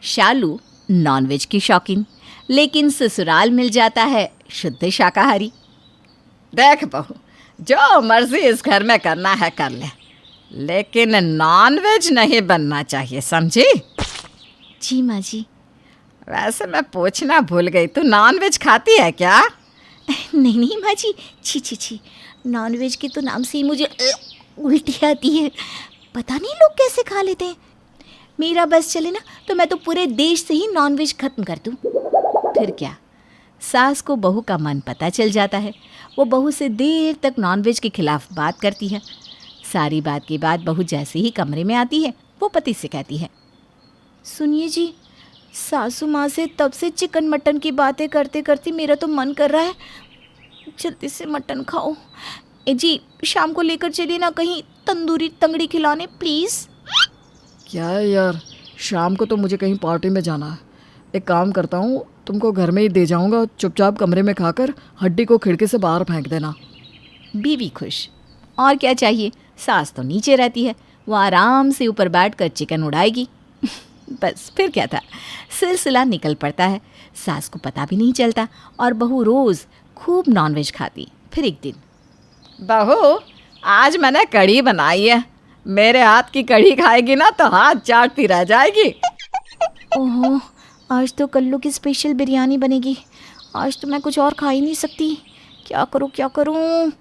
शालू nonveg की शौकीन, लेकिन ससुराल मिल जाता है शुद्ध शाकाहारी। देख बहू, जो मर्जी इस घर में करना है कर ले, लेकिन नॉनवेज नहीं बनना चाहिए, समझी? जी माँ जी। वैसे मैं पूछना भूल गई, तू नॉनवेज खाती है क्या? नहीं नहीं माँ जी, छी छी छी, नॉनवेज के तो नाम से ही मुझे उल्टी आती है। पता नहीं लोग कैसे खा लेते हैं। मेरा बस चले ना तो मैं तो पूरे देश से ही नॉनवेज खत्म कर दूँ। फिर क्या, सास को बहू का मन पता चल जाता है। वो बहू से देर तक नॉनवेज के खिलाफ बात करती है। सारी बात के बाद बहू जैसे ही कमरे में आती है, वो पति से कहती है, सुनिए जी, सासू माँ से तब से चिकन मटन की बातें करते करते मेरा तो मन कर रहा है जल्दी से मटन खाओ। ए जी, शाम को लेकर चलिए ना कहीं तंदूरी तंगड़ी खिलाने प्लीज़। क्या है यार, शाम को तो मुझे कहीं पार्टी में जाना है। एक काम करता हूँ, तुमको घर में ही दे जाऊँगा, चुपचाप कमरे में खाकर हड्डी को खिड़की से बाहर फेंक देना। बीवी खुश, और क्या चाहिए। सास तो नीचे रहती है, वो आराम से ऊपर बैठकर चिकन उड़ाएगी। बस फिर क्या था, सिलसिला निकल पड़ता है। सास को पता भी नहीं चलता और बहू रोज़ खूब नॉनवेज खाती। फिर एक दिन, बहू, आज मैंने कढ़ी बनाई है, मेरे हाथ की कढ़ी खाएगी ना तो हाथ चाटती रह जाएगी। ओहो, आज तो कल्लू की स्पेशल बिरयानी बनेगी। आज तो मैं कुछ और खा ही नहीं सकती। क्या करूँ क्या करूँ।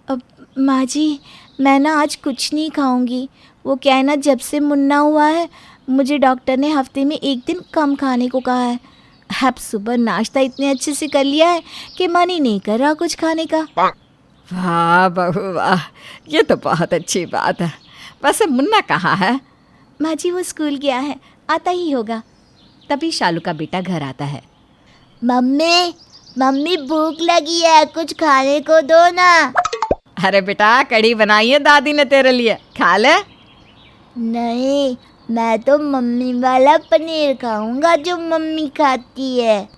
अब माँ जी, मैं ना आज कुछ नहीं खाऊंगी। वो क्या है ना, जब से मुन्ना हुआ है मुझे डॉक्टर ने हफ्ते में एक दिन कम खाने को कहा है। अब सुबह नाश्ता इतने अच्छे से कर लिया है कि मन ही नहीं कर रहा कुछ खाने का। वाह बहू वाह, ये तो बहुत अच्छी बात है। वैसे मुन्ना कहाँ है? माँ जी, वो स्कूल गया है, आता ही होगा। तभी शालू का बेटा घर आता है। मम्मी मम्मी, भूख लगी है, कुछ खाने को दो ना। अरे बेटा, कढ़ी बनाई है दादी ने तेरे लिए, खा ले। नहीं, मैं तो मम्मी वाला पनीर खाऊंगा जो मम्मी खाती है।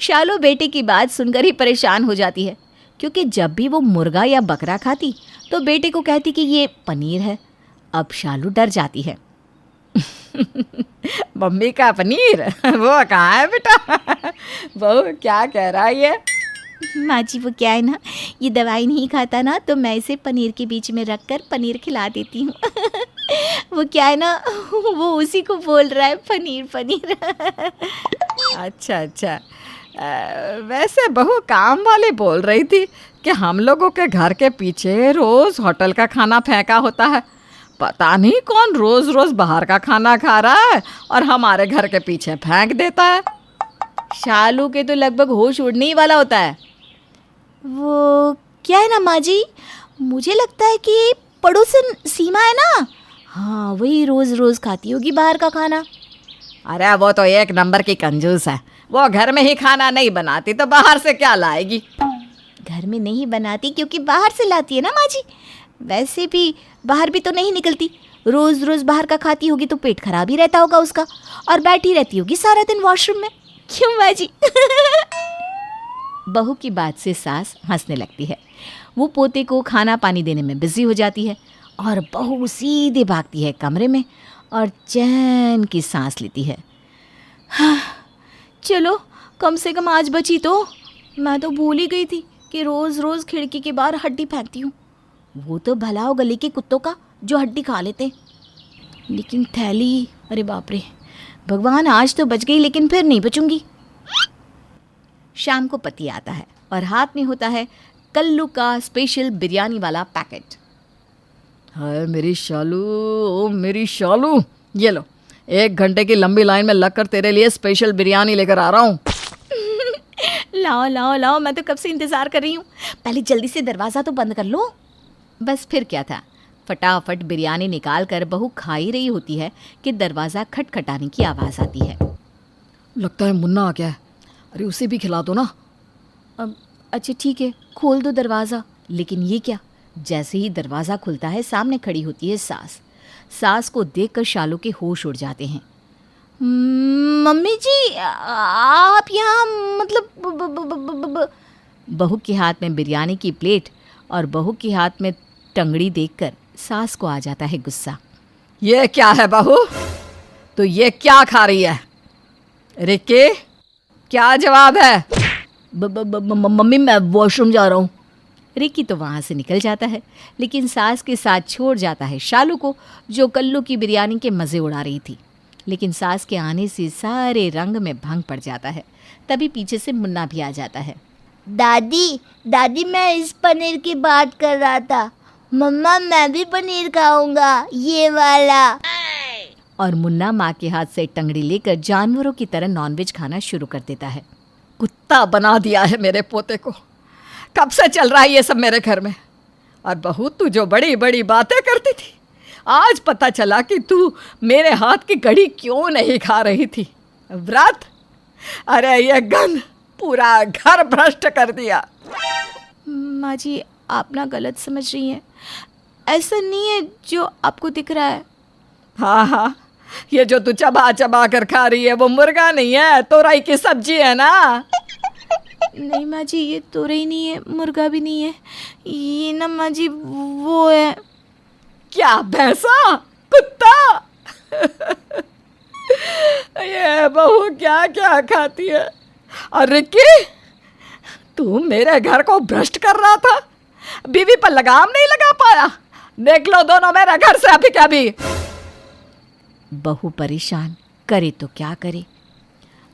शालू बेटे की बात सुनकर ही परेशान हो जाती है, क्योंकि जब भी वो मुर्गा या बकरा खाती तो बेटे को कहती कि ये पनीर है। अब शालू डर जाती है। मम्मी का पनीर वो कहाँ है बेटा? बहू क्या कह रहा है ये? माँ जी, वो क्या है ना, ये दवाई नहीं खाता ना तो मैं इसे पनीर के बीच में रख कर पनीर खिला देती हूँ। वो क्या है ना, वो उसी को बोल रहा है पनीर पनीर। अच्छा अच्छा। वैसे बहू, काम वाली बोल रही थी कि हम लोगों के घर के पीछे रोज़ होटल का खाना फेंका होता है। पता नहीं कौन रोज़ रोज़ बाहर का खाना खा रहा है और हमारे घर के पीछे फेंक देता है। शालू के तो लगभग होश उड़ने ही वाला होता है। वो क्या है ना माँ जी, मुझे लगता है कि पड़ोसन सीमा है ना, हाँ वही रोज़ रोज़ खाती होगी बाहर का खाना। अरे वो तो एक नंबर की कंजूस है, वो घर में ही खाना नहीं बनाती तो बाहर से क्या लाएगी? घर में नहीं बनाती क्योंकि बाहर से लाती है ना माँ जी। वैसे भी बाहर भी तो नहीं निकलती, रोज़ रोज़ बाहर का खाती होगी तो पेट खराब ही रहता होगा उसका, और बैठी रहती होगी सारा दिन वॉशरूम में। क्यों माँ जी? बहू की बात से सास हंसने लगती है। वो पोते को खाना पानी देने में बिजी हो जाती है और बहू सीधे भागती है कमरे में और चैन की सांस लेती है। हाँ, चलो कम से कम आज बची तो। मैं तो भूल ही गई थी कि रोज़ रोज़ खिड़की के बाहर हड्डी फेंकती हूँ। वो तो भला हो गली के कुत्तों का जो हड्डी खा लेते, लेकिन थैली, अरे बाप रे भगवान, आज तो बच गई लेकिन फिर नहीं बचूंगी। शाम को पति आता है और हाथ में होता है कल्लू का स्पेशल बिरयानी वाला पैकेट। हाय मेरी शालू, ओ मेरी शालू, ये लो, 1 घंटे की लंबी लाइन में लगकर तेरे लिए स्पेशल बिरयानी लेकर आ रहा हूँ। लाओ लाओ लाओ, मैं तो कब से इंतज़ार कर रही हूँ। पहले जल्दी से दरवाज़ा तो बंद कर लो। बस फिर क्या था, फटाफट बिरयानी निकाल कर बहू खा ही रही होती है कि दरवाज़ा खटखटाने की आवाज़ आती है। लगता है मुन्ना आ गया है। अरे उसे भी खिला दो ना। अच्छा ठीक है, खोल दो दरवाज़ा। लेकिन ये क्या, जैसे ही दरवाज़ा खुलता है सामने खड़ी होती है सास। सास को देखकर शालू के होश उड़ जाते हैं। मम्मी जी, आप यहाँ मतलब बहू के हाथ में बिरयानी की प्लेट और बहू के हाथ में टंगड़ी देखकर सास को आ जाता है गुस्सा। ये क्या है बहू, तो ये क्या खा रही है? रिक्की, क्या जवाब है? मम्मी मैं वॉशरूम जा रहा हूँ। रिक्की तो वहाँ से निकल जाता है, लेकिन सास के साथ छोड़ जाता है शालू को, जो कल्लू की बिरयानी के मज़े उड़ा रही थी। लेकिन सास के आने से सारे रंग में भंग पड़ जाता है। तभी पीछे से मुन्ना भी आ जाता है। दादी दादी मैं इस पनीर की बात कर रहा था। मम्मा मैं भी पनीर खाऊंगा, ये वाला। और मुन्ना माँ के हाथ से टंगड़ी लेकर जानवरों की तरह नॉनवेज खाना शुरू कर देता है। कुत्ता बना दिया है मेरे पोते को। कब से चल रहा है ये सब मेरे घर में? और बहू, तू जो बड़ी बड़ी बातें करती थी, आज पता चला कि तू मेरे हाथ की कढ़ी क्यों नहीं खा रही थी। व्रत? अरे ये गंध पूरा घर भ्रष्ट कर दिया। माँ जी, आप ना गलत समझ रही हैं। ऐसा नहीं है जो आपको दिख रहा है। हाँ हाँ, ये जो तू चबा चबा कर खा रही है वो मुर्गा नहीं है, तोरई की सब्जी है ना। नहीं माँ जी, ये तोरई नहीं है, मुर्गा भी नहीं है। ये ना माँ जी वो है। क्या? भैंसा? कुत्ता? ये बहू क्या क्या खाती है। और रिक्की, तू मेरे घर को भ्रष्ट कर रहा था, बीवी पर लगाम नहीं लगा पाया। देख लो दोनों मेरे घर से अभी क्या भी। बहू परेशान, करे तो क्या करे।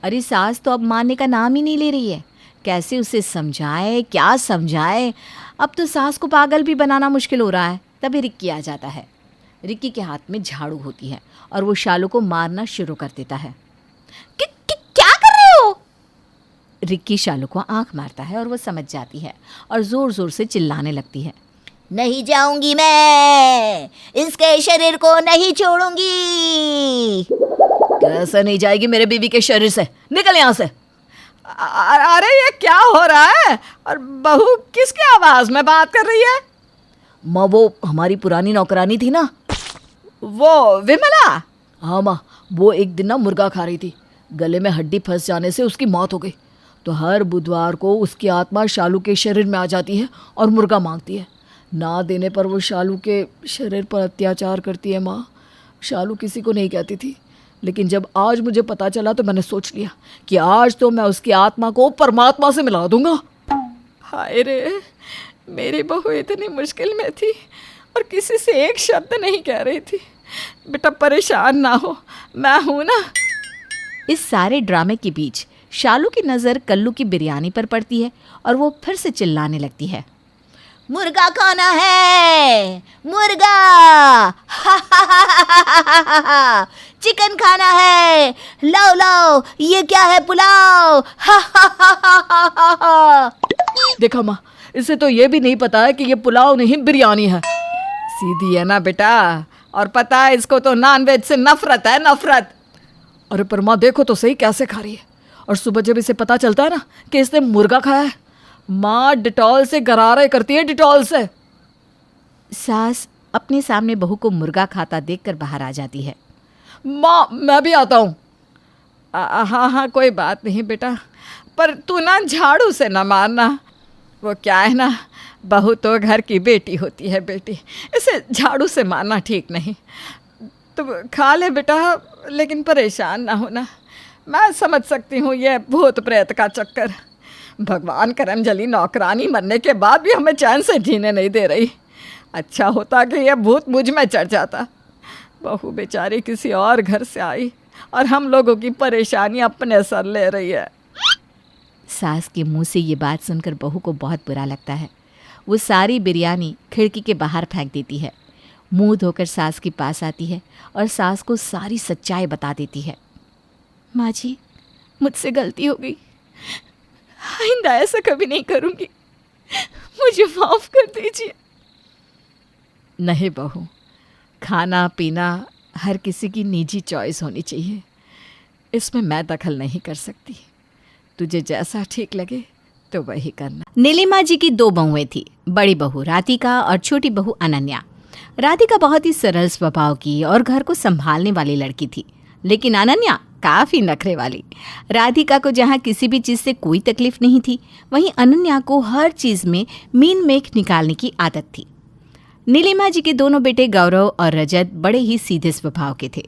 अरे सास तो अब मानने का नाम ही नहीं ले रही है। कैसे उसे समझाए, क्या समझाए। अब तो सास को पागल भी बनाना मुश्किल हो रहा है। तभी रिक्की आ जाता है। रिक्की के हाथ में झाड़ू होती है और वो शालू को मारना शुरू कर देता है। क्या कर रहे हो? रिक्की शालू को आंख मारता है और वो समझ जाती है और जोर जोर से चिल्लाने लगती है। नहीं जाऊंगी मैं, इसके शरीर को नहीं छोड़ूंगी। कैसे नहीं जाएगी मेरे बीवी के शरीर से? निकल यहाँ से। अरे ये क्या हो रहा है? और बहू किसकी आवाज में बात कर रही है? माँ, वो हमारी पुरानी नौकरानी थी ना, वो विमला। हाँ माँ, वो एक दिन ना मुर्गा खा रही थी। गले में हड्डी फंस जाने से उसकी मौत हो गई। तो हर बुधवार को उसकी आत्मा शालू के शरीर में आ जाती है और मुर्गा मांगती है। ना देने पर वो शालू के शरीर पर अत्याचार करती है। माँ, शालू किसी को नहीं कहती थी, लेकिन जब आज मुझे पता चला तो मैंने सोच लिया कि आज तो मैं उसकी आत्मा को परमात्मा से मिला दूंगा। हाय रे, मेरी बहू इतनी मुश्किल में थी और किसी से एक शब्द नहीं कह रही थी। बेटा परेशान ना हो, मैं हूं ना। इस सारे ड्रामे के बीच शालू की नज़र कल्लू की बिरयानी पर पड़ती है और वो फिर से चिल्लाने लगती है। मुर्गा खाना है, मुर्गा। चिकन खाना है, लाओ लाओ, ये क्या है? पुलाव। देखा माँ, इसे तो ये भी नहीं पता है कि ये पुलाव नहीं बिरयानी है। सीधी है ना बेटा, और पता है इसको तो नॉनवेज से नफरत है, नफरत। अरे पर माँ देखो तो सही कैसे खा रही है। और सुबह जब इसे पता चलता है ना कि इसने मुर्गा खाया है, माँ डिटॉल से गरारे करती है, डिटॉल से। सास अपने सामने बहू को मुर्गा खाता देखकर बाहर आ जाती है। माँ मैं भी आता हूँ। हाँ हाँ, कोई बात नहीं बेटा, पर तू ना झाड़ू से ना मारना। वो क्या है ना, बहू तो घर की बेटी होती है बेटी, इसे झाड़ू से मारना ठीक नहीं। तो खा ले बेटा, लेकिन परेशान ना होना। मैं समझ सकती हूँ ये भूत प्रेत का चक्कर। भगवान करमजली नौकरानी मरने के बाद भी हमें चैन से जीने नहीं दे रही। अच्छा होता कि यह भूत मुझ में चढ़ जाता। बहू बेचारी किसी और घर से आई और हम लोगों की परेशानी अपने सर ले रही है। सास के मुंह से ये बात सुनकर बहू को बहुत बुरा लगता है। वो सारी बिरयानी खिड़की के बाहर फेंक देती है। मुंह धोकर सास के पास आती है और सास को सारी सच्चाई बता देती है। माँ जी, मुझसे गलती हो गई, आइंदा ऐसा कभी नहीं करूँगी, मुझे माफ़ कर दीजिए। नहीं बहू, खाना पीना हर किसी की निजी चॉइस होनी चाहिए, इसमें मैं दखल नहीं कर सकती। तुझे जैसा ठीक लगे तो वही करना। नीलिमा जी की 2 बहुएं थी, बड़ी बहू राधिका और छोटी बहू अनन्या। राधिका बहुत ही सरल स्वभाव की और घर को संभालने वाली लड़की थी, लेकिन अनन्या काफ़ी नखरे वाली। राधिका को जहाँ किसी भी चीज़ से कोई तकलीफ नहीं थी, वहीं अनन्या को हर चीज़ में मीन मेख निकालने की आदत थी। नीलिमा जी के दोनों बेटे गौरव और रजत बड़े ही सीधे स्वभाव के थे।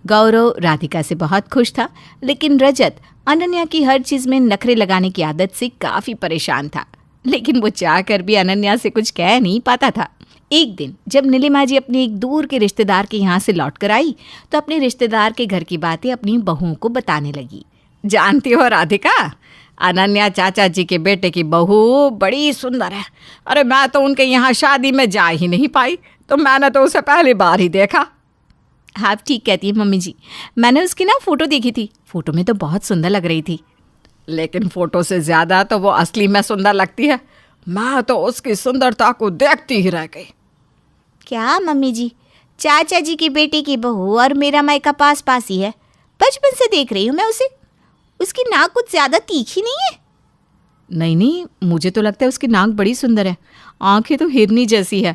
गौरव राधिका से बहुत खुश था, लेकिन रजत अनन्या की हर चीज़ में नखरे लगाने की आदत से काफ़ी परेशान था। लेकिन वो चाहकर भी अनन्या से कुछ कह नहीं पाता था। एक दिन जब नीलिमा जी अपने एक दूर के रिश्तेदार के यहाँ से लौट कर आई तो अपने रिश्तेदार के घर की बातें अपनी बहुओं को बताने लगी। जानती हो राधिका, अनन्या चाचा जी के बेटे की बहू बड़ी सुंदर है। अरे मैं तो उनके यहाँ शादी में जा ही नहीं पाई, तो मैंने तो उसे पहली बार ही देखा। आप ठीक कहती है मम्मी जी, मैंने उसकी ना फ़ोटो देखी थी, फ़ोटो में तो बहुत सुंदर लग रही थी। लेकिन फोटो से ज़्यादा तो वो असली में सुंदर लगती है। मैं तो उसकी सुंदरता को देखती ही रह गई। क्या मम्मी जी, चाचा जी के बेटे की बहू और मेरा मायका पास पास ही है। बचपन से देख रही हूँ मैं उसे। उसकी नाक कुछ ज़्यादा तीखी नहीं है? नहीं नहीं, मुझे तो लगता है उसकी नाक बड़ी सुंदर है, आंखें तो हिरनी जैसी है।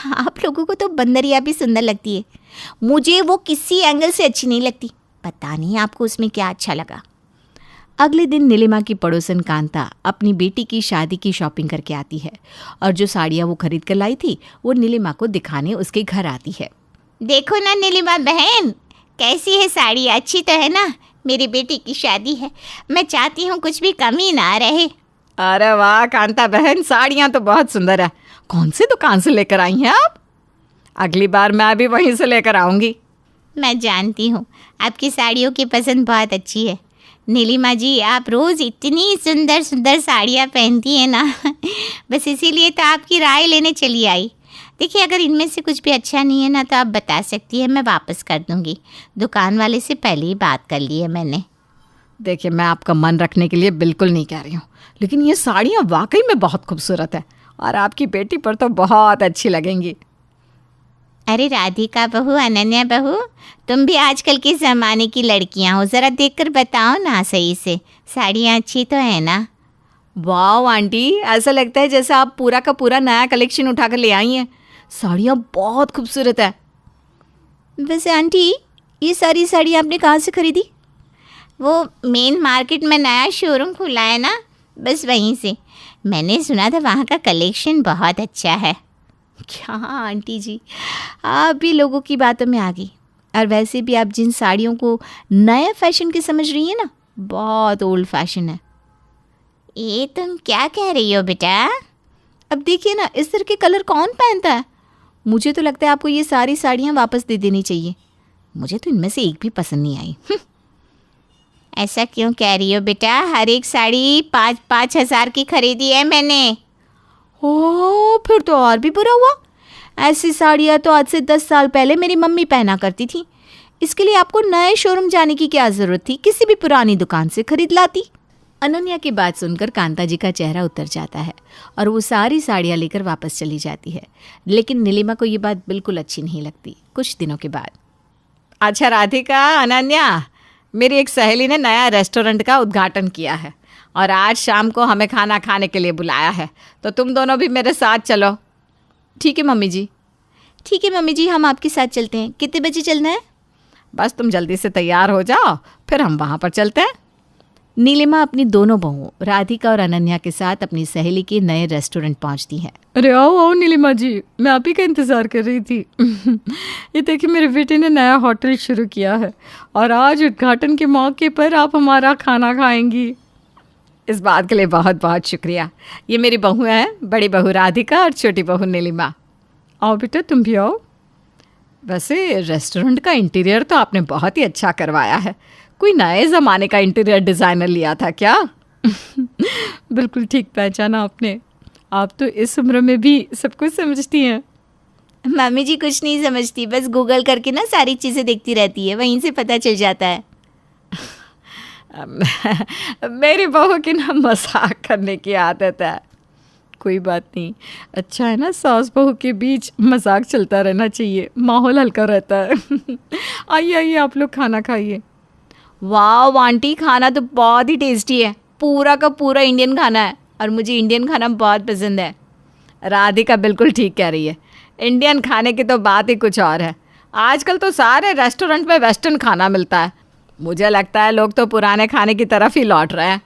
आप लोगों को तो बंदरिया भी सुंदर लगती है, मुझे वो किसी एंगल से अच्छी नहीं लगती। पता नहीं आपको उसमें क्या अच्छा लगा। अगले दिन नीलिमा की पड़ोसन कांता अपनी बेटी की शादी की शॉपिंग करके आती है और जो साड़ियाँ वो खरीद कर लाई थी वो नीलिमा को दिखाने उसके घर आती है। देखो ना नीलिमा बहन, कैसी है साड़ी, अच्छी तो है ना? मेरी बेटी की शादी है, मैं चाहती हूँ कुछ भी कमी ना रहे। अरे वाह कांता बहन, साड़ियाँ तो बहुत सुंदर है। कौन सी दुकान से लेकर आई हैं आप? अगली बार मैं भी वहीं से लेकर आऊँगी। मैं जानती हूँ आपकी साड़ियों की पसंद बहुत अच्छी है नीलिमा जी, आप रोज़ इतनी सुंदर सुंदर साड़ियाँ पहनती हैं ना बस इसीलिए तो आपकी राय लेने चली आई। देखिए, अगर इनमें से कुछ भी अच्छा नहीं है ना तो आप बता सकती है, मैं वापस कर दूँगी। दुकान वाले से पहले ही बात कर ली है मैंने। देखिए, मैं आपका मन रखने के लिए बिल्कुल नहीं कह रही हूँ, लेकिन ये साड़ियाँ वाकई में बहुत खूबसूरत है और आपकी बेटी पर तो बहुत अच्छी लगेंगी। अरे राधिका बहू, अनन्या बहू, तुम भी आजकल के ज़माने की लड़कियां हो, ज़रा देखकर बताओ ना सही से, साड़ियाँ अच्छी तो है ना? वाह आंटी, ऐसा लगता है जैसे आप पूरा का पूरा नया कलेक्शन उठा कर ले आई हैं। साड़ियाँ बहुत खूबसूरत है। वैसे आंटी, ये सारी साड़ी आपने कहाँ से खरीदी? वो मेन मार्केट में नया शोरूम खुला है ना, बस वहीं से। मैंने सुना था वहाँ का कलेक्शन बहुत अच्छा है। क्या आंटी जी, आप भी लोगों की बातों में आ गई। और वैसे भी आप जिन साड़ियों को नए फैशन के समझ रही हैं ना, बहुत ओल्ड फैशन है। ये तुम क्या कह रही हो बेटा? अब देखिए ना, इस तरह के कलर कौन पहनता है? मुझे तो लगता है आपको ये सारी साड़ियाँ वापस दे देनी चाहिए। मुझे तो इनमें से एक भी पसंद नहीं आई। ऐसा क्यों कह रही हो बेटा? हर एक साड़ी 5-5 हज़ार की खरीदी है मैंने। ओह, फिर तो और भी बुरा हुआ। ऐसी साड़ियाँ तो आज से 10 साल पहले मेरी मम्मी पहना करती थी। इसके लिए आपको नए शोरूम जाने की क्या ज़रूरत थी? किसी भी पुरानी दुकान से खरीद लाती। अनन्या की बात सुनकर कांता जी का चेहरा उतर जाता है और वो सारी साड़ियाँ लेकर वापस चली जाती है। लेकिन नीलिमा को ये बात बिल्कुल अच्छी नहीं लगती। कुछ दिनों के बाद, अच्छा राधिका, अनन्या, मेरी एक सहेली ने नया रेस्टोरेंट का उद्घाटन किया है और आज शाम को हमें खाना खाने के लिए बुलाया है, तो तुम दोनों भी मेरे साथ चलो। ठीक है मम्मी जी। ठीक है मम्मी जी, हम आपके साथ चलते हैं। कितने बजे चलना है? बस तुम जल्दी से तैयार हो जाओ, फिर हम वहाँ पर चलते हैं। नीलिमा अपनी दोनों बहुओं राधिका और अनन्या के साथ अपनी सहेली के नए रेस्टोरेंट पहुंचती है। अरे आओ आओ नीलिमा जी, मैं आप ही का इंतज़ार कर रही थी। ये देखिए, मेरे बेटे ने नया होटल शुरू किया है और आज उद्घाटन के मौके पर आप हमारा खाना खाएंगी। इस बात के लिए बहुत बहुत शुक्रिया। ये मेरी बहू हैं, बड़ी बहू राधिका और छोटी बहू नीलिमा। आओ बेटा, तुम भी आओ। वैसे रेस्टोरेंट का इंटीरियर तो आपने बहुत ही अच्छा करवाया है। कोई नए ज़माने का इंटीरियर डिज़ाइनर लिया था क्या? बिल्कुल ठीक पहचाना आपने। आप तो इस उम्र में भी सब कुछ समझती हैं। मम्मी जी कुछ नहीं समझती, बस गूगल करके ना सारी चीज़ें देखती रहती है, वहीं से पता चल जाता है। मेरी बहू की ना मजाक करने की आदत है। कोई बात नहीं, अच्छा है ना, सास बहू के बीच मजाक चलता रहना चाहिए, माहौल हल्का रहता है। आइए आइए, आप लोग खाना खाइए। वाह आंटी, खाना तो बहुत ही टेस्टी है। पूरा का पूरा इंडियन खाना है और मुझे इंडियन खाना बहुत पसंद है। राधिका बिल्कुल ठीक कह रही है। इंडियन खाने की तो बात ही कुछ और है। आजकल तो सारे रेस्टोरेंट में वेस्टर्न खाना मिलता है। मुझे लगता है लोग तो पुराने खाने की तरफ ही लौट रहे हैं।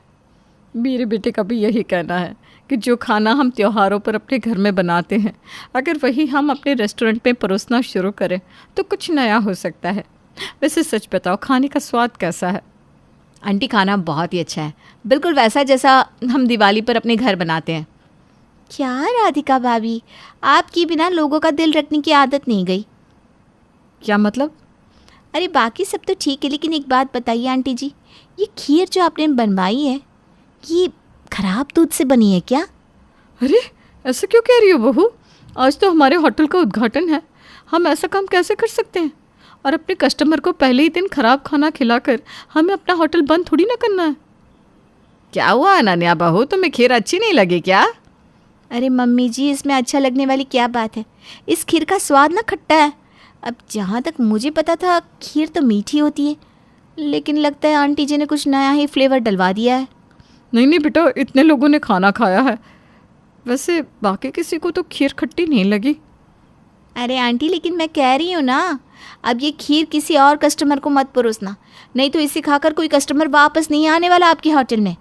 मेरे बेटे का भी यही कहना है कि जो खाना हम त्योहारों पर अपने घर में बनाते हैं, अगर वही हम अपने रेस्टोरेंट में परोसना शुरू करें तो कुछ नया हो सकता है। वैसे सच बताओ, खाने का स्वाद कैसा है? आंटी खाना बहुत ही अच्छा है, बिल्कुल वैसा जैसा हम दिवाली पर अपने घर बनाते हैं। क्या राधिका भाभी, आपकी बिना लोगों का दिल रखने की आदत नहीं गई? क्या मतलब? अरे बाकी सब तो ठीक है, लेकिन एक बात बताइए आंटी जी, ये खीर जो आपने बनवाई है ये खराब दूध से बनी है क्या? अरे ऐसा क्यों कह रही हो बहू? आज तो हमारे होटल का उद्घाटन है, हम ऐसा काम कैसे कर सकते हैं? और अपने कस्टमर को पहले ही दिन खराब खाना खिलाकर हमें अपना होटल बंद थोड़ी ना करना है। क्या हुआ अनन्या बहू, तुम्हें खीर अच्छी नहीं लगी क्या? अरे मम्मी जी, इसमें अच्छा लगने वाली क्या बात है? इस खीर का स्वाद ना खट्टा है। अब जहाँ तक मुझे पता था खीर तो मीठी होती है, लेकिन लगता है आंटी जी ने कुछ नया ही फ्लेवर डलवा दिया है। नहीं नहीं बेटा, इतने लोगों ने खाना खाया है, वैसे बाकी किसी को तो खीर खट्टी नहीं लगी। अरे आंटी, लेकिन मैं कह रही हूँ ना, अब ये खीर किसी और कस्टमर को मत परोसना, नहीं तो इसे खाकर कोई कस्टमर वापस नहीं आने वाला आपके होटल में।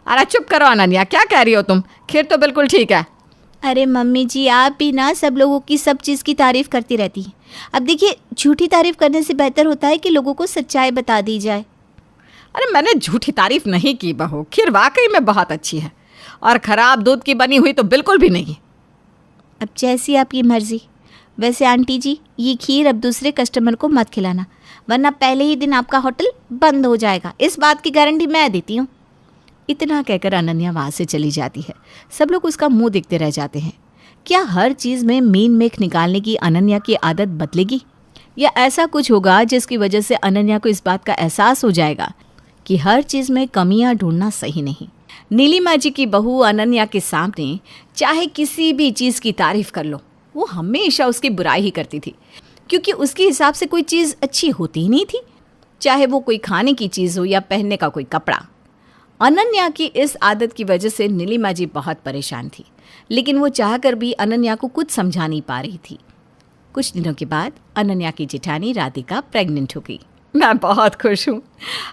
अरे चुप करो अनन्या, क्या कह रही हो तुम? खीर तो बिल्कुल ठीक है। अरे मम्मी जी, आप भी ना सब लोगों की सब चीज़ की तारीफ़ करती रहती हैं। अब देखिए, झूठी तारीफ़ करने से बेहतर होता है कि लोगों को सच्चाई बता दी जाए। अरे मैंने झूठी तारीफ नहीं की बहू, खीर वाकई में बहुत अच्छी है, और ख़राब दूध की बनी हुई तो बिल्कुल भी नहीं। अब जैसी आपकी मर्ज़ी। वैसे आंटी जी, ये खीर अब दूसरे कस्टमर को मत खिलाना, वरना पहले ही दिन आपका होटल बंद हो जाएगा, इस बात की गारंटी मैं देती हूँ। इतना कहकर अनन्या वहाँ से चली जाती है। सब लोग उसका मुंह देखते रह जाते हैं। क्या हर चीज़ में मीन मेख निकालने की अनन्या की आदत बदलेगी, या ऐसा कुछ होगा जिसकी वजह से अनन्या को इस बात का एहसास हो जाएगा कि हर चीज़ में कमियां ढूंढना सही नहीं? नीलिमा जी की बहू अनन्या के सामने चाहे किसी भी चीज़ की तारीफ कर लो, वो हमेशा उसकी बुराई ही करती थी, क्योंकि उसके हिसाब से कोई चीज़ अच्छी होती ही नहीं थी, चाहे वो कोई खाने की चीज़ हो या पहनने का कोई कपड़ा। अनन्या की इस आदत की वजह से नीलिमा जी बहुत परेशान थी, लेकिन वो चाहकर भी अनन्या को कुछ समझा नहीं पा रही थी। कुछ दिनों के बाद अनन्या की जेठानी राधिका प्रेग्नेंट हो गई। मैं बहुत खुश हूँ,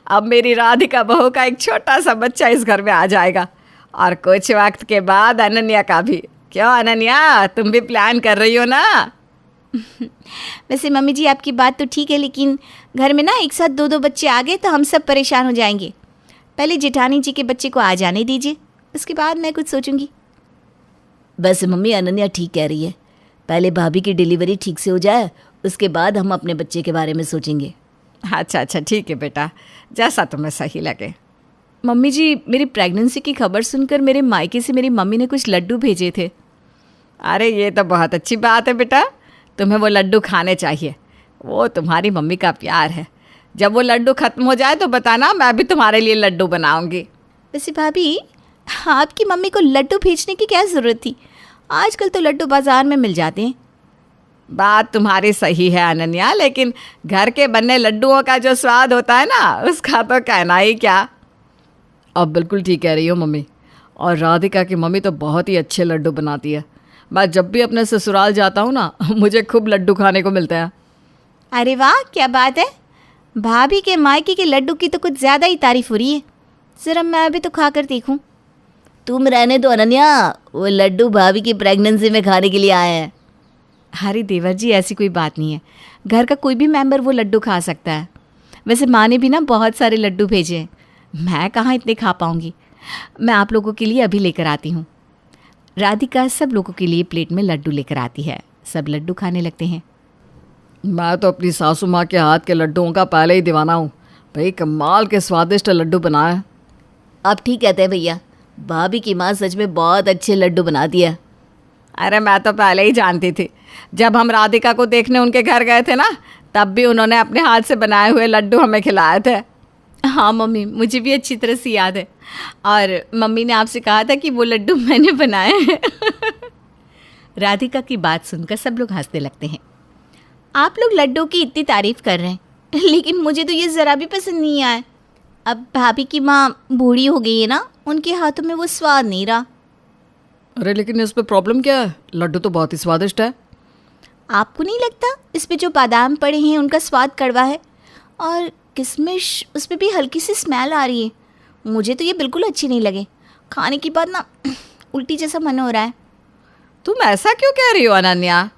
अब मेरी राधिका बहू का एक छोटा सा बच्चा इस घर में आ जाएगा, और कुछ वक्त के बाद अनन्या का भी। क्यों अनन्या, तुम भी प्लान कर रही हो ना? वैसे मम्मी जी, आपकी बात तो ठीक है, लेकिन घर में ना एक साथ दो दो बच्चे आ गए तो हम सब परेशान हो जाएंगे। पहले जेठानी जी के बच्चे को आ जाने दीजिए, उसके बाद मैं कुछ सोचूंगी। वैसे मम्मी, अनन्या ठीक कह रही है, पहले भाभी की डिलीवरी ठीक से हो जाए, उसके बाद हम अपने बच्चे के बारे में सोचेंगे। अच्छा अच्छा ठीक है बेटा, जैसा तुम्हें सही लगे। मम्मी जी, मेरी प्रेगनेंसी की खबर सुनकर मेरे मायके से मेरी मम्मी ने कुछ लड्डू भेजे थे। अरे ये तो बहुत अच्छी बात है बेटा, तुम्हें वो लड्डू खाने चाहिए, वो तुम्हारी मम्मी का प्यार है। जब वो लड्डू ख़त्म हो जाए तो बताना, मैं भी तुम्हारे लिए लड्डू बनाऊंगी। वैसे भाभी, आपकी मम्मी को लड्डू भेजने की क्या ज़रूरत थी? आजकल तो लड्डू बाज़ार में मिल जाते हैं। बात तुम्हारी सही है अनन्या, लेकिन घर के बने लड्डुओं का जो स्वाद होता है ना, उसका तो कहना ही क्या। अब बिल्कुल ठीक कह रही हो मम्मी, और राधिका की मम्मी तो बहुत ही अच्छे लड्डू बनाती है। मैं जब भी अपने ससुराल जाता हूँ ना, मुझे खूब लड्डू खाने को मिलते हैं। अरे वाह, क्या बात है! भाभी के मायके के लड्डू की तो कुछ ज़्यादा ही तारीफ हो रही है। ज़रा मैं भी तो खा कर देखूँ। तुम रहने दो अनन्या, वो लड्डू भाभी की प्रेगनेंसी में खाने के लिए आए हैं। अरे देवर जी, ऐसी कोई बात नहीं है, घर का कोई भी मेंबर वो लड्डू खा सकता है। वैसे माँ ने भी ना बहुत सारे लड्डू भेजे हैं, मैं कहाँ इतने खा पाऊँगी। मैं आप लोगों के लिए अभी लेकर आती हूँ। राधिका सब लोगों के लिए प्लेट में लड्डू लेकर आती है, सब लड्डू खाने लगते हैं। मैं तो अपनी सासू माँ के हाथ के लड्डुओं का पहले ही दीवाना हूँ भाई, कमाल के स्वादिष्ट लड्डू बनाए। आप ठीक कहते हैं भैया, भाभी की माँ सच में बहुत अच्छे लड्डू बनाती है। अरे मैं तो पहले ही जानती थी, जब हम राधिका को देखने उनके घर गए थे ना, तब भी उन्होंने अपने हाथ से बनाए हुए लड्डू हमें खिलाए थे। हाँ मम्मी, मुझे भी अच्छी तरह से याद है, और मम्मी ने आपसे कहा था कि वो लड्डू मैंने बनाए हैं। राधिका की बात सुनकर सब लोग हंसने लगते हैं। आप लोग लड्डू की इतनी तारीफ कर रहे हैं, लेकिन मुझे तो ये ज़रा भी पसंद नहीं आया। अब भाभी की माँ बूढ़ी हो गई है ना, उनके हाथों में वो स्वाद नहीं रहा। अरे लेकिन इस पे प्रॉब्लम क्या है, लड्डू तो बहुत ही स्वादिष्ट है। आपको नहीं लगता इस पे जो बादाम पड़े हैं उनका स्वाद कड़वा है, और किशमिश, उस पर भी हल्की सी स्मेल आ रही है। मुझे तो ये बिल्कुल अच्छी नहीं लगे, खाने के बाद ना उल्टी जैसा मन हो रहा है। तुम ऐसा क्यों कह रही हो अनन्या?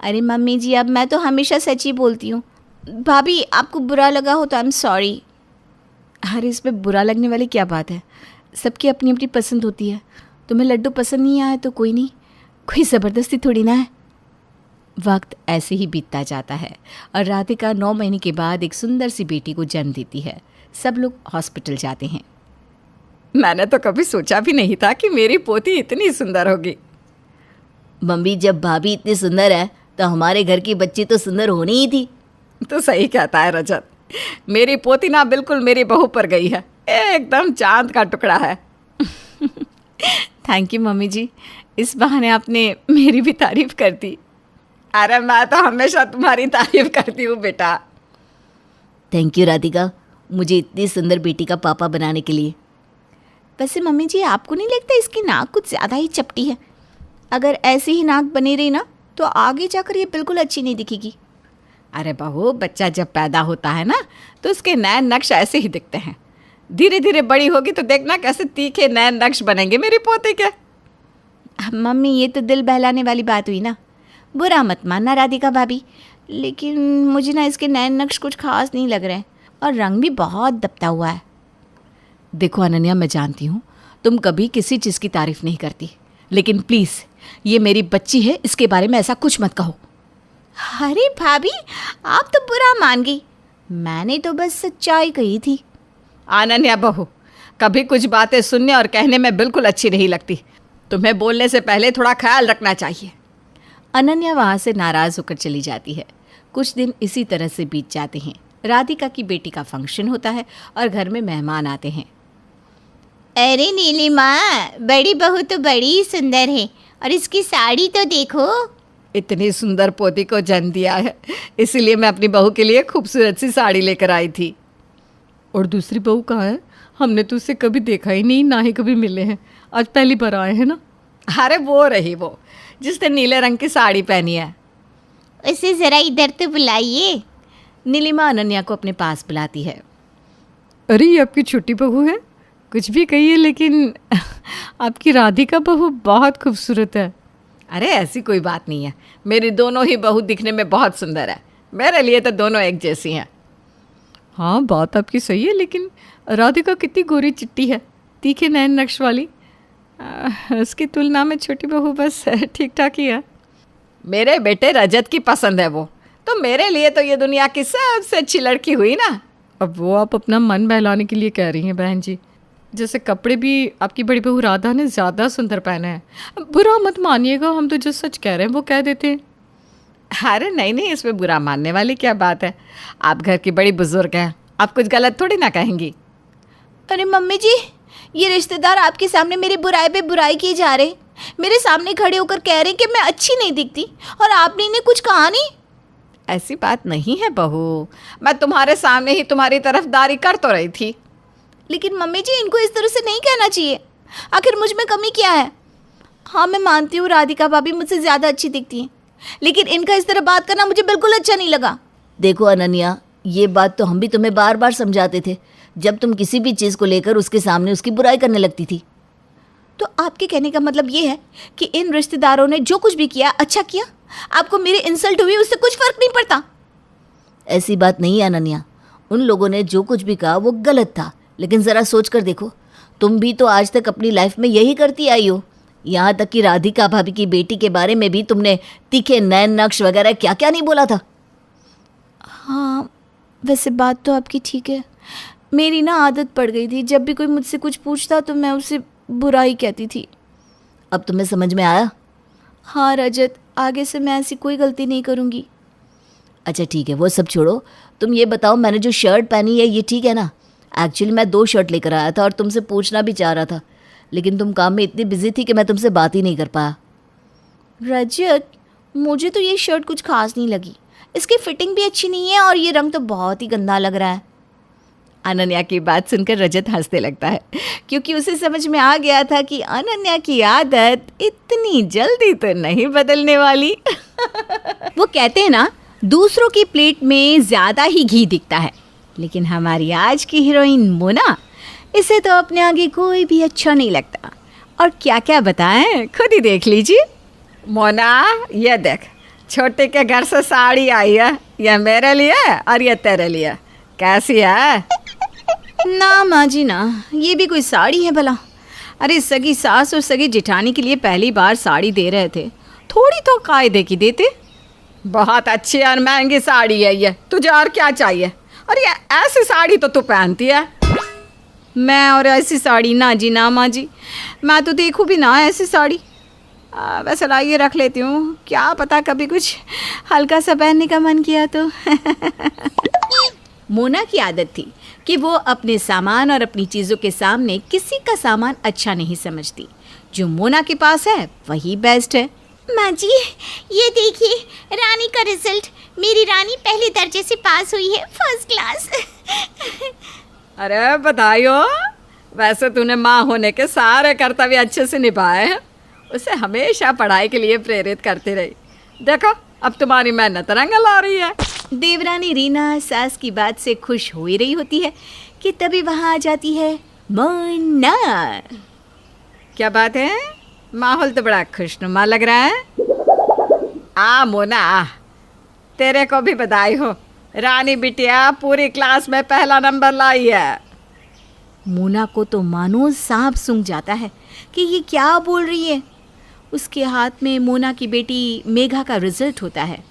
अरे मम्मी जी, अब मैं तो हमेशा सच ही बोलती हूँ, भाभी आपको बुरा लगा हो तो आई एम सॉरी। अरे इसमें बुरा लगने वाली क्या बात है, सबकी अपनी अपनी पसंद होती है। तुम्हें लड्डू पसंद नहीं आया तो कोई नहीं, कोई ज़बरदस्ती थोड़ी ना है। वक्त ऐसे ही बीतता जाता है और राधिका 9 महीने के बाद एक सुंदर सी बेटी को जन्म देती है। सब लोग हॉस्पिटल जाते हैं। मैंने तो कभी सोचा भी नहीं था कि मेरी पोती इतनी सुंदर होगी। मम्मी, जब भाभी इतनी सुंदर है तो हमारे घर की बच्ची तो सुंदर होनी ही थी। तो सही कहता है रजत, मेरी पोती ना बिल्कुल मेरी बहू पर गई है, एकदम चांद का टुकड़ा है। थैंक यू मम्मी जी, इस बहाने आपने मेरी भी तारीफ कर दी। अरे मैं तो हमेशा तुम्हारी तारीफ करती हूँ बेटा। थैंक यू राधिका, मुझे इतनी सुंदर बेटी का पापा बनाने के लिए। वैसे मम्मी जी, आपको नहीं लगता इसकी नाक कुछ ज़्यादा ही चपटी है? अगर ऐसी ही नाक बनी रही ना तो आगे जाकर ये बिल्कुल अच्छी नहीं दिखेगी। अरे बहू, बच्चा जब पैदा होता है ना तो उसके नए नक्श ऐसे ही दिखते हैं। धीरे धीरे बड़ी होगी तो देखना कैसे तीखे नए नक्श बनेंगे मेरी पोती के। मम्मी, ये तो दिल बहलाने वाली बात हुई ना, बुरा मत मानना राधिका भाभी, लेकिन मुझे ना इसके नए नक्श कुछ खास नहीं लग रहे हैं और रंग भी बहुत दबता हुआ है। देखो अनन्या, मैं जानती हूँ तुम कभी किसी चीज़ की तारीफ नहीं करती, लेकिन प्लीज़ ये मेरी बच्ची है, इसके बारे में ऐसा कुछ मत कहो। अरे भाभी, आप तो बुरा मान गई, मैंने तो बस सच्चाई कही थी। अनन्या बहू, कभी कुछ बातें सुनने और कहने में बिल्कुल अच्छी नहीं लगती। तुम्हें बोलने से पहले थोड़ा ख्याल रखना चाहिए। अनन्या वहाँ से नाराज़ होकर चली जाती है। कुछ दिन इसी तरह से बीत जाते हैं। राधिका की बेटी का फंक्शन होता है और घर में मेहमान आते हैं। अरे नीलिमा, बड़ी बहू तो बड़ी ही सुंदर है, और इसकी साड़ी तो देखो। इतनी सुंदर पोती को जन्म दिया है, इसीलिए मैं अपनी बहू के लिए खूबसूरत सी साड़ी लेकर आई थी। और दूसरी बहू कहाँ है? हमने तो उसे कभी देखा ही नहीं, ना ही कभी मिले हैं, आज पहली बार आए हैं ना। अरे वो रही वो जिसने नीले रंग की साड़ी पहनी है। उसे ज़रा इधर तो बुलाइए। नीलिमा अनन्या को अपने पास बुलाती है। अरे ये आपकी छोटी बहू है, कुछ भी कहिए लेकिन आपकी राधिका बहू बहुत खूबसूरत है। अरे ऐसी कोई बात नहीं है, मेरी दोनों ही बहू दिखने में बहुत सुंदर है। मेरे लिए तो दोनों एक जैसी हैं। हाँ, बात आपकी सही है, लेकिन राधिका कितनी गोरी चिट्टी है, तीखे नैन नक्श वाली। उसकी तुलना में छोटी बहू बस ठीक ठाक ही है। मेरे बेटे रजत की पसंद है वो, तो मेरे लिए तो ये दुनिया की सबसे अच्छी लड़की हुई ना। अब वो आप अपना मन बहलाने के लिए कह रही हैं बहन जी। जैसे कपड़े भी आपकी बड़ी बहू राधा ने ज़्यादा सुंदर पहने हैं। बुरा मत मानिएगा, हम तो जो सच कह रहे हैं वो कह देते हैं। अरे नहीं नहीं, इसमें बुरा मानने वाली क्या बात है। आप घर की बड़ी बुजुर्ग हैं, आप कुछ गलत थोड़ी ना कहेंगी। अरे मम्मी जी, ये रिश्तेदार आपके सामने मेरी बुराई पे बुराई किए जा रहे, मेरे सामने खड़े होकर कह रहे कि मैं अच्छी नहीं दिखती, और आपने इन्हें कुछ कहा नहीं। ऐसी बात नहीं है बहू, मैं तुम्हारे सामने ही तुम्हारी तरफदारी कर तो रही थी। लेकिन मम्मी जी, इनको इस तरह से नहीं कहना चाहिए, आखिर मुझ में कमी क्या है? हाँ, मैं मानती हूँ राधिका भाभी मुझसे ज़्यादा अच्छी दिखती हैं, लेकिन इनका इस तरह बात करना मुझे बिल्कुल अच्छा नहीं लगा। देखो अनन्या, ये बात तो हम भी तुम्हें बार बार समझाते थे जब तुम किसी भी चीज़ को लेकर उसके सामने उसकी बुराई करने लगती थी। तो आपके कहने का मतलब ये है कि इन रिश्तेदारों ने जो कुछ भी किया अच्छा किया, आपको मेरी इंसल्ट हुई उससे कुछ फ़र्क नहीं पड़ता? ऐसी बात नहीं है अनन्या, उन लोगों ने जो कुछ भी कहा वो गलत था, लेकिन ज़रा सोच कर देखो, तुम भी तो आज तक अपनी लाइफ में यही करती आई हो। यहाँ तक कि राधिका भाभी की बेटी के बारे में भी तुमने तीखे नैन नक्श वगैरह क्या क्या नहीं बोला था। हाँ, वैसे बात तो आपकी ठीक है। मेरी ना आदत पड़ गई थी, जब भी कोई मुझसे कुछ पूछता तो मैं उसे बुराई कहती थी। अब तुम्हें समझ में आया? हाँ रजत, आगे से मैं ऐसी कोई गलती नहीं करूँगी। अच्छा ठीक है, वो सब छोड़ो, तुम ये बताओ मैंने जो शर्ट पहनी है ये ठीक है ना? एक्चुअली मैं 2 शर्ट लेकर आया था और तुमसे पूछना भी चाह रहा था, लेकिन तुम काम में इतनी बिजी थी कि मैं तुमसे बात ही नहीं कर पाया। रजत, मुझे तो ये शर्ट कुछ खास नहीं लगी, इसकी फिटिंग भी अच्छी नहीं है और ये रंग तो बहुत ही गंदा लग रहा है। अनन्या की बात सुनकर रजत हंसने लगता है, क्योंकि उसे समझ में आ गया था कि अनन्या की आदत इतनी जल्दी तो नहीं बदलने वाली। वो कहते हैं ना, दूसरों की प्लेट में ज़्यादा ही घी दिखता है, लेकिन हमारी आज की हीरोइन मोना, इसे तो अपने आगे कोई भी अच्छा नहीं लगता। और क्या क्या बताएं, खुद ही देख लीजिए। मोना, ये देख, छोटे के घर से साड़ी आई है, ये मेरे लिए और ये तेरे लिए। कैसी है? ना माँ जी ना, ये भी कोई साड़ी है भला? अरे सगी सास और सगी जेठानी के लिए पहली बार साड़ी दे रहे थे, थोड़ी तो कायदे की देते। बहुत अच्छी और महंगी साड़ी है ये, तुझे और क्या चाहिए? और ये ऐसी साड़ी तो तू पहनती है। मैं और ऐसी साड़ी ना जी ना माँ जी, मैं तो देखूँ भी ना ऐसी साड़ी। वैसे लाइए रख लेती हूँ, क्या पता कभी कुछ हल्का सा पहनने का मन किया तो। मोना की आदत थी कि वो अपने सामान और अपनी चीज़ों के सामने किसी का सामान अच्छा नहीं समझती। जो मोना के पास है वही बेस्ट है। माँ जी, ये देखिए रानी का रिजल्ट। मेरी रानी पहले दर्जे से पास हुई है, फर्स्ट क्लास। अरे बधाई हो। वैसे तूने माँ होने के सारे कर्तव्य अच्छे से निभाए हैं। उसे हमेशा पढ़ाई के लिए प्रेरित करती रही। देखो अब तुम्हारी मेहनत रंग ला रही है। देवरानी रीना सास की बात से खुश हो ही रही होती है कि तभी वहाँ आ जाती है मोना। क्या बात है? माहौल तो बड़ा खुशनुमा लग रहा है। मोना, तेरे को भी बधाई हो। रानी बिटिया पूरी क्लास में पहला नंबर लाई है। मोना को तो मानो सांप सूंघ जाता है कि ये क्या बोल रही है। उसके हाथ में मोना की बेटी मेघा का रिजल्ट होता है।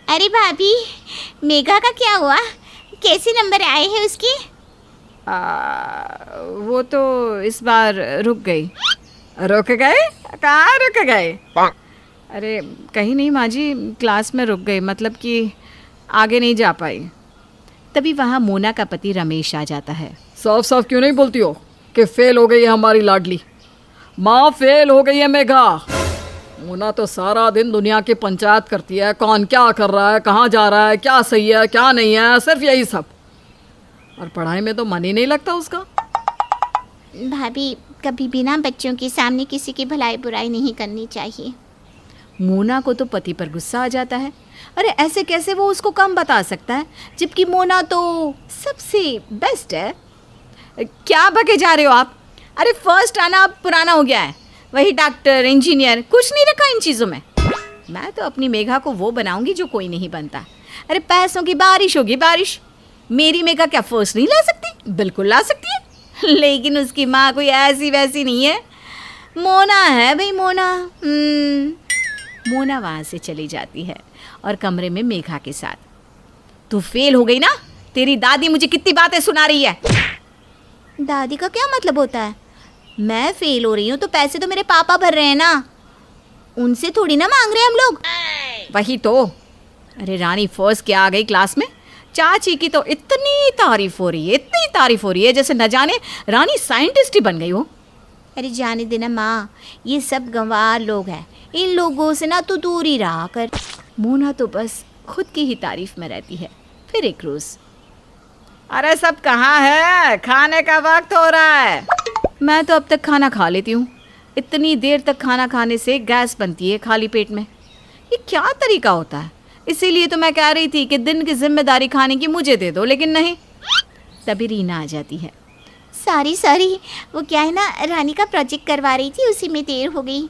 अरे भाभी, मेघा का क्या हुआ? कैसे नंबर आए हैं उसके? वो तो इस बार रुक गई। रुक गए? कहाँ रुक गए? अरे कहीं नहीं माँ जी, क्लास में रुक गई, मतलब कि आगे नहीं जा पाई। तभी वहाँ मोना का पति रमेश आ जाता है। साफ साफ क्यों नहीं बोलती हो कि फेल हो गई है हमारी लाडली माँ? फेल हो गई है मेघा। मोना तो सारा दिन दुनिया की पंचायत करती है, कौन क्या कर रहा है, कहाँ जा रहा है, क्या सही है क्या नहीं है, सिर्फ यही सब। और पढ़ाई में तो मन ही नहीं लगता उसका। भाभी, कभी भी ना बच्चों के सामने किसी की भलाई बुराई नहीं करनी चाहिए। मोना को तो पति पर गुस्सा आ जाता है। अरे ऐसे कैसे वो उसको कम बता सकता है, जबकि मोना तो सबसे बेस्ट है। क्या भगे जा रहे हो आप? अरे फर्स्ट आना अब पुराना हो गया है, वही डॉक्टर इंजीनियर कुछ नहीं रखा इन चीज़ों में। मैं तो अपनी मेघा को वो बनाऊंगी जो कोई नहीं बनता। अरे पैसों की बारिश होगी बारिश। मेरी मेघा क्या फर्स्ट नहीं ला सकती? बिल्कुल ला सकती है, लेकिन उसकी माँ कोई ऐसी वैसी नहीं है। मोना है भाई, मोना। मोना वहाँ से चली जाती है और कमरे में मेघा के साथ। तू फेल हो गई ना? तेरी दादी मुझे कितनी बातें सुना रही है। दादी का क्या मतलब होता है? मैं फेल हो रही हूँ तो पैसे तो मेरे पापा भर रहे हैं ना, उनसे थोड़ी ना मांग रहे हम लोग। वही तो। अरे रानी फर्स्ट क्या आ गई क्लास में। चाची की तो इतनी तारीफ हो रही है, इतनी तारीफ हो रही है, जैसे न जाने रानी साइंटिस्ट ही बन गई हो। अरे जाने देना माँ, ये सब गंवार लोग हैं, इन लोगों से ना तू दूर ही रहा कर। मोना तो बस खुद की ही तारीफ में रहती है। फिर एक रोज़, अरे सब कहाँ है? खाने का वक्त हो रहा है। मैं तो अब तक खाना खा लेती हूँ। इतनी देर तक खाना खाने से गैस बनती है खाली पेट में। ये क्या तरीका होता है? इसीलिए तो मैं कह रही थी कि दिन की जिम्मेदारी खाने की मुझे दे दो, लेकिन नहीं। तभी रीना आ जाती है। सॉरी, वो क्या है ना, रानी का प्रोजेक्ट करवा रही थी, उसी में देर हो गई।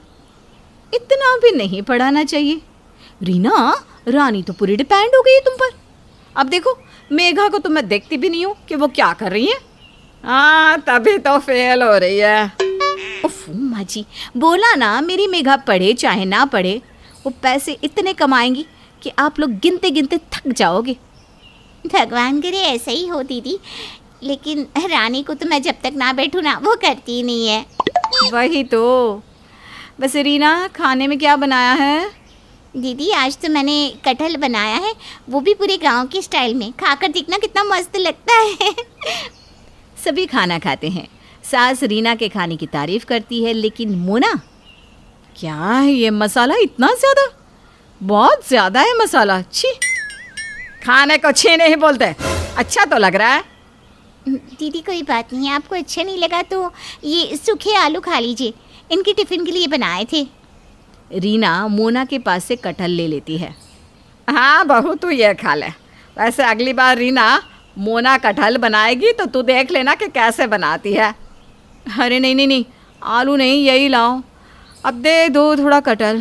इतना भी नहीं पढ़ाना चाहिए रीना। रानी तो पूरी डिपेंड हो गई है तुम पर। अब देखो मेघा को तो मैं देखती भी नहीं हूँ कि वो क्या कर रही है। तभी तो फेल हो रही है। उफ माँ जी, बोला ना मेरी मेघा पढ़े चाहे ना पढ़े, वो पैसे इतने कमाएंगी कि आप लोग गिनते गिनते थक जाओगे। भगवान करे ऐसा ही हो दीदी, लेकिन रानी को तो मैं जब तक ना बैठूँ ना वो करती ही नहीं है। वही तो। वैसे रीना, खाने में क्या बनाया है? दीदी आज तो मैंने कटहल बनाया है, वो भी पूरे गांव के स्टाइल में। खाकर देखना कितना मस्त लगता है। सभी खाना खाते हैं। सास रीना के खाने की तारीफ करती है, लेकिन मोना, क्या है ये मसाला इतना ज़्यादा? बहुत ज़्यादा है मसाला। छी। खाने को छी नहीं बोलते, अच्छा तो लग रहा है। दीदी कोई बात नहीं, आपको अच्छा नहीं लगा तो ये सूखे आलू खा लीजिए, इनकी टिफ़िन के लिए बनाए थे। रीना मोना के पास से कटहल ले लेती है। हाँ बहू, तू ये खा ले। वैसे अगली बार रीना मोना कटहल बनाएगी तो तू देख लेना कि कैसे बनाती है। अरे नहीं, आलू नहीं, यही लाओ। अब दे दो थोड़ा कटहल।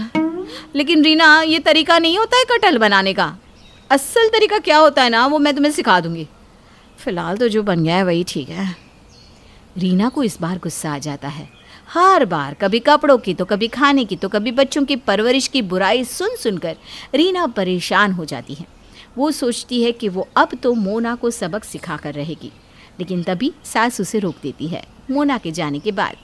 लेकिन रीना, ये तरीका नहीं होता है कटहल बनाने का। असल तरीका क्या होता है ना, वो मैं तुम्हें सिखा दूंगी। फिलहाल तो जो बन गया है वही ठीक है। रीना को इस बार गुस्सा आ जाता है। हर बार कभी कपड़ों की तो कभी खाने की तो कभी बच्चों की परवरिश की बुराई सुन सुनकर रीना परेशान हो जाती है। वो सोचती है कि वो अब तो मोना को सबक सिखा कर रहेगी, लेकिन तभी सास उसे रोक देती है मोना के जाने के बाद।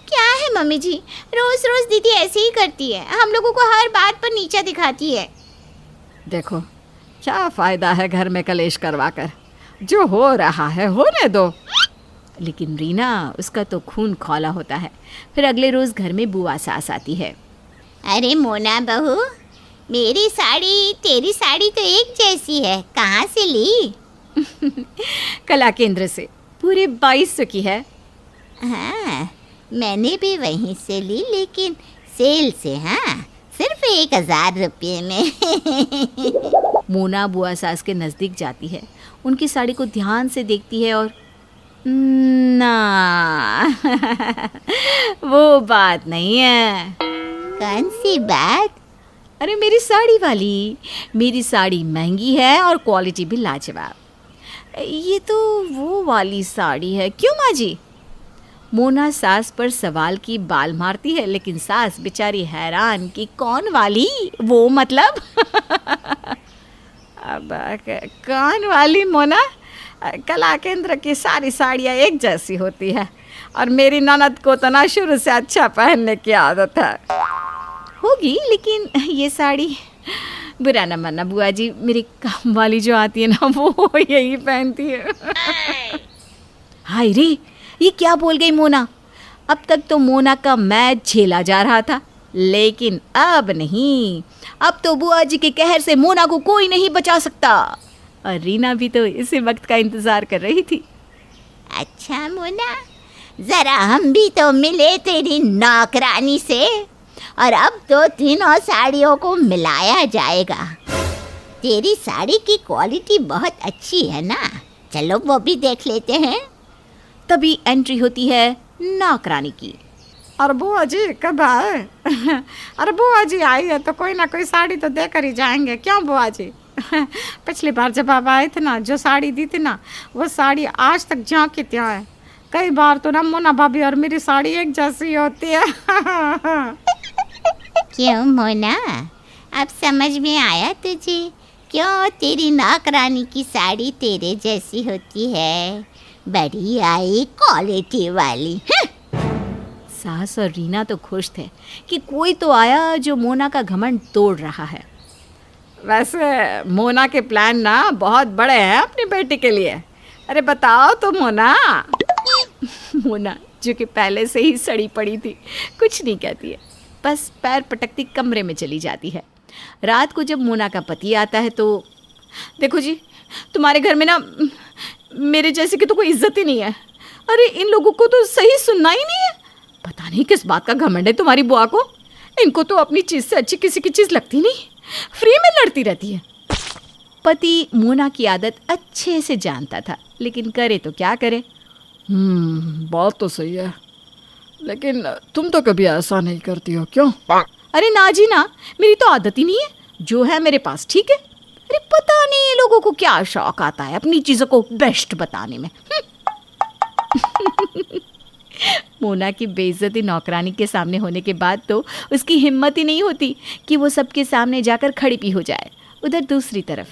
क्या है मम्मी जी, रोज रोज दीदी ऐसे ही करती है, हम लोगों को हर बात पर नीचा दिखाती है। देखो, क्या फ़ायदा है घर में कलेश करवा कर, जो हो रहा है होने दो। लेकिन रीना, उसका तो खून खौला होता है। फिर अगले रोज़ घर में बुआ सास आती है। अरे मोना बहू, मेरी साड़ी तेरी साड़ी तो एक जैसी है, कहाँ से ली? कला केंद्र से, पूरे 2200 की है। हाँ, मैंने भी वहीं से ली, लेकिन सेल से। हाँ, सिर्फ 1000 रुपये में। मोना बुआ सास के नज़दीक जाती है, उनकी साड़ी को ध्यान से देखती है और ना वो बात नहीं है। कौन सी बात? अरे मेरी साड़ी वाली, मेरी साड़ी महंगी है और क्वालिटी भी लाजवाब। ये तो वो वाली साड़ी है, क्यों माँ जी? मोना सास पर सवाल की बाल मारती है, लेकिन सास बेचारी हैरान कि कौन वाली, वो मतलब? अब कौन वाली मोना? कला केंद्र की सारी साड़ियाँ एक जैसी होती है, और मेरी ननद को तो ना शुरू से अच्छा पहनने की आदत है। होगी, लेकिन ये साड़ी, बुरा न मानना बुआ जी, मेरी काम वाली जो आती है ना, वो यही पहनती है। हाय रे, ये क्या बोल गई मोना? अब तक तो मोना का मैच झेला जा रहा था, लेकिन अब नहीं। अब तो बुआ जी के कहर से मोना को कोई नहीं बचा सकता। और रीना भी तो इसी वक्त का इंतजार कर रही थी। अच्छा मोना, जरा हम भी तो मिले तेरी नौकरानी से, और अब तो तीनों साड़ियों को मिलाया जाएगा। तेरी साड़ी की क्वालिटी बहुत अच्छी है ना, चलो वो भी देख लेते हैं। तभी एंट्री होती है नौकरानी की। और बुआ जी कब आए? अरे बुआ जी आई है तो कोई ना कोई साड़ी तो देकर ही जाएंगे, क्यों बुआ जी? पिछली बार जब आप आए थे ना, जो साड़ी दी थी ना, वो साड़ी आज तक झांकी त्यों है। कई बार तो ना मोना भाभी और मेरी साड़ी एक जैसी होती है। क्यों मोना, अब समझ में आया तुझे क्यों तेरी नौकरानी की साड़ी तेरे जैसी होती है? बड़ी आई क्वालिटी वाली। सास और रीना तो खुश थे कि कोई तो आया जो मोना का घमंड तोड़ रहा है। वैसे मोना के प्लान ना बहुत बड़े हैं अपनी बेटी के लिए। अरे बताओ तो मोना। मोना, जो कि पहले से ही सड़ी पड़ी थी, कुछ नहीं कहती है, बस पैर पटकती कमरे में चली जाती है। रात को जब मोना का पति आता है तो, देखो जी, तुम्हारे घर में ना मेरे जैसे की तो कोई इज्जत ही नहीं है। अरे इन लोगों को तो सही सुनना ही नहीं है। पता नहीं किस बात का घमंड है तुम्हारी बुआ को। इनको तो अपनी चीज़ से अच्छी किसी की चीज़ लगती नहीं, फ्री में लड़ती रहती है। पति मोना की आदत अच्छे से जानता था, लेकिन करे तो क्या करे। बात तो सही है, लेकिन तुम तो कभी ऐसा नहीं करती हो, क्यों? अरे ना जी ना, मेरी तो आदत ही नहीं है, जो है मेरे पास ठीक है। अरे पता नहीं ये लोगों को क्या शौक आता है अपनी चीज़ों को बेस्ट बताने में। मोना की बेइज्जती नौकरानी के सामने होने के बाद तो उसकी हिम्मत ही नहीं होती कि वो सबके सामने जाकर खड़ी भी हो जाए। उधर दूसरी तरफ,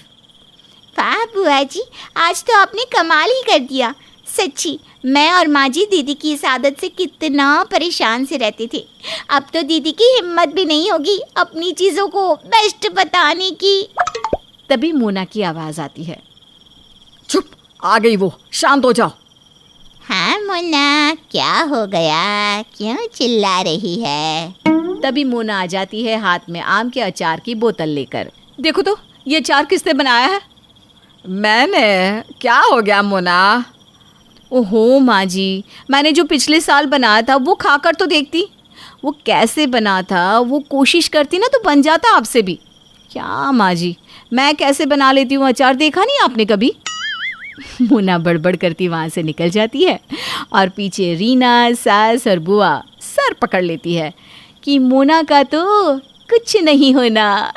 वाह बुआ जी, आज तो आपने कमाल ही कर दिया। सच्ची, मैं और माँ जी दीदी की इस आदत से कितना परेशान से रहते थे। अब तो दीदी की हिम्मत भी नहीं होगी अपनी चीज़ों को बेस्ट बताने की। तभी मोना की आवाज़ आती है। चुप, आ गई वो, शांत हो जाओ। हाँ मोना, क्या हो गया, क्यों चिल्ला रही है? तभी मोना आ जाती है हाथ में आम के अचार की बोतल लेकर। देखो तो ये अचार किसने बनाया है? मैंने। क्या हो गया मोना? ओहो माँ जी, मैंने जो पिछले साल बनाया था वो खाकर तो देखती, वो कैसे बना था, वो कोशिश करती ना तो बन जाता आपसे भी। क्या माँ जी, मैं कैसे बना लेती हूँ अचार, देखा नहीं आपने कभी? मोना बड़बड़ करती वहाँ से निकल जाती है और पीछे रीना, सास और बुआ सर पकड़ लेती है कि मोना का तो कुछ नहीं होना।